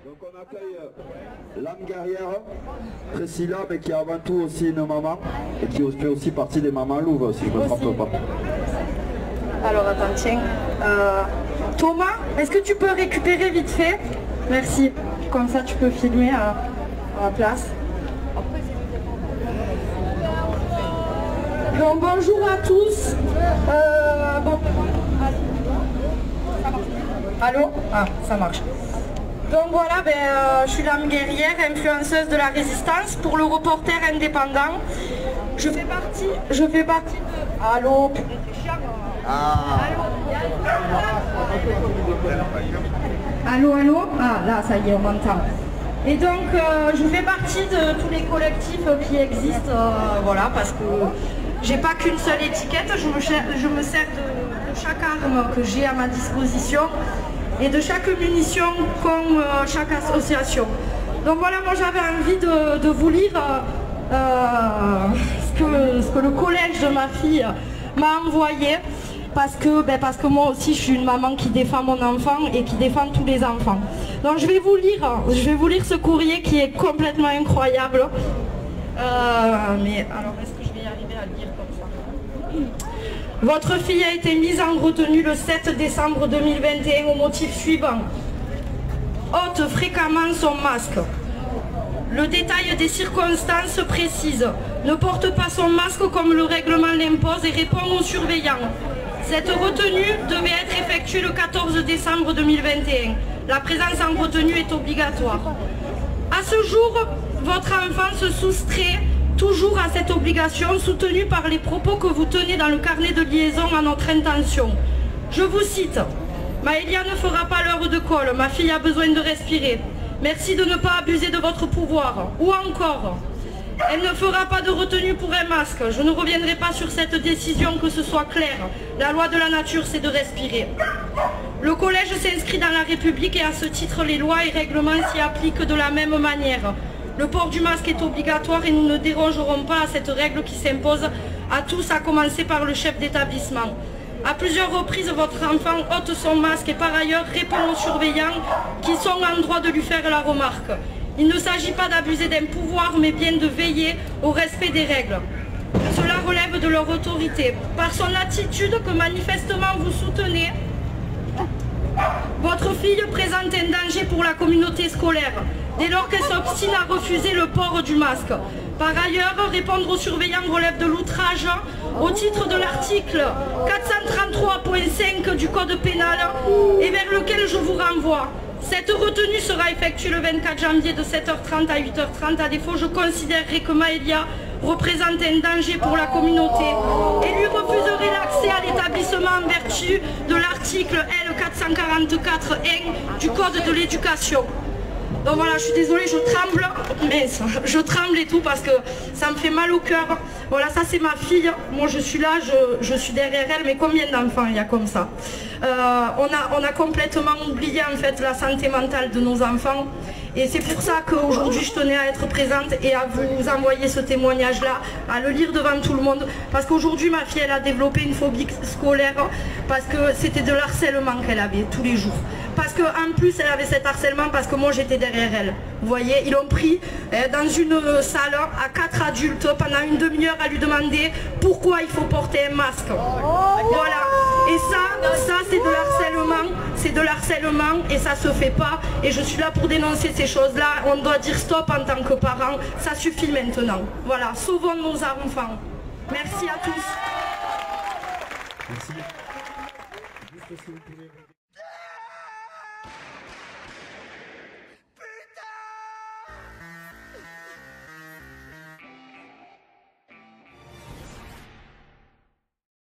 Donc on accueille l'âme guerrière, Priscilla, mais qui est avant tout aussi une maman, et qui fait aussi partie des mamans louves, si je ne me trompe pas. Alors attends, tiens. Thomas, est-ce que tu peux récupérer vite fait? Merci. Comme ça tu peux filmer à la place. Bon, bonjour à tous. Bon. Allô? Ah, ça marche. Donc voilà, je suis l'âme guerrière, influenceuse de la résistance pour le reporter indépendant. Je fais partie de... Allô? Allô, allô? Ah, là, ça y est, on m'entend. Et donc, je fais partie de tous les collectifs qui existent, voilà, parce que j'ai pas qu'une seule étiquette, je me sers de chaque arme que j'ai à ma disposition et de chaque munition comme chaque association. Donc voilà, moi j'avais envie de vous lire ce que le collège de ma fille m'a envoyé, parce que moi aussi je suis une maman qui défend mon enfant et qui défend tous les enfants. Donc je vais vous lire ce courrier qui est complètement incroyable. Mais alors est-ce que je vais y arriver à le lire comme ça? Votre fille a été mise en retenue le 7 décembre 2021 au motif suivant. Ôte fréquemment son masque. Le détail des circonstances précise. Ne porte pas son masque comme le règlement l'impose et répond aux surveillants. Cette retenue devait être effectuée le 14 décembre 2021. La présence en retenue est obligatoire. À ce jour, votre enfant se soustrait toujours à cette obligation, soutenue par les propos que vous tenez dans le carnet de liaison à notre intention. Je vous cite. Maëlia ne fera pas l'heure de colle, ma fille a besoin de respirer. Merci de ne pas abuser de votre pouvoir. Ou encore, elle ne fera pas de retenue pour un masque. Je ne reviendrai pas sur cette décision, que ce soit clair. La loi de la nature, c'est de respirer. Le collège s'inscrit dans la République et à ce titre, les lois et règlements s'y appliquent de la même manière. Le port du masque est obligatoire et nous ne dérogerons pas à cette règle qui s'impose à tous, à commencer par le chef d'établissement. À plusieurs reprises, votre enfant ôte son masque et par ailleurs répond aux surveillants qui sont en droit de lui faire la remarque. Il ne s'agit pas d'abuser d'un pouvoir, mais bien de veiller au respect des règles. Cela relève de leur autorité. Par son attitude que manifestement vous soutenez, votre fille présente un danger pour la communauté scolaire, dès lors qu'elle s'obstine à refuser le port du masque. Par ailleurs, répondre aux surveillants relève de l'outrage au titre de l'article 433.5 du Code pénal et vers lequel je vous renvoie. Cette retenue sera effectuée le 24 janvier de 7h30 à 8h30. À défaut, je considérerai que Maëlia représente un danger pour la communauté et lui refuserai l'accès à l'établissement en vertu de l'article L444.1 du Code de l'éducation. Donc voilà, je suis désolée, je tremble, mais je tremble et tout parce que ça me fait mal au cœur. Voilà, ça c'est ma fille, moi je suis là, je suis derrière elle, mais combien d'enfants il y a comme ça? On a complètement oublié en fait la santé mentale de nos enfants. Et c'est pour ça qu'aujourd'hui je tenais à être présente et à vous envoyer ce témoignage-là, à le lire devant tout le monde. Parce qu'aujourd'hui ma fille elle a développé une phobie scolaire parce que c'était de l'harcèlement qu'elle avait tous les jours. Parce qu'en plus elle avait cet harcèlement parce que moi j'étais derrière elle. Vous voyez, ils l'ont pris dans une salle à 4 adultes pendant une demi-heure à lui demander pourquoi il faut porter un masque. Voilà. Et ça c'est de l'harcèlement et ça se fait pas. Et je suis là pour dénoncer ces choses-là. On doit dire stop en tant que parents. Ça suffit maintenant. Voilà, sauvons nos enfants. Merci à tous. Merci.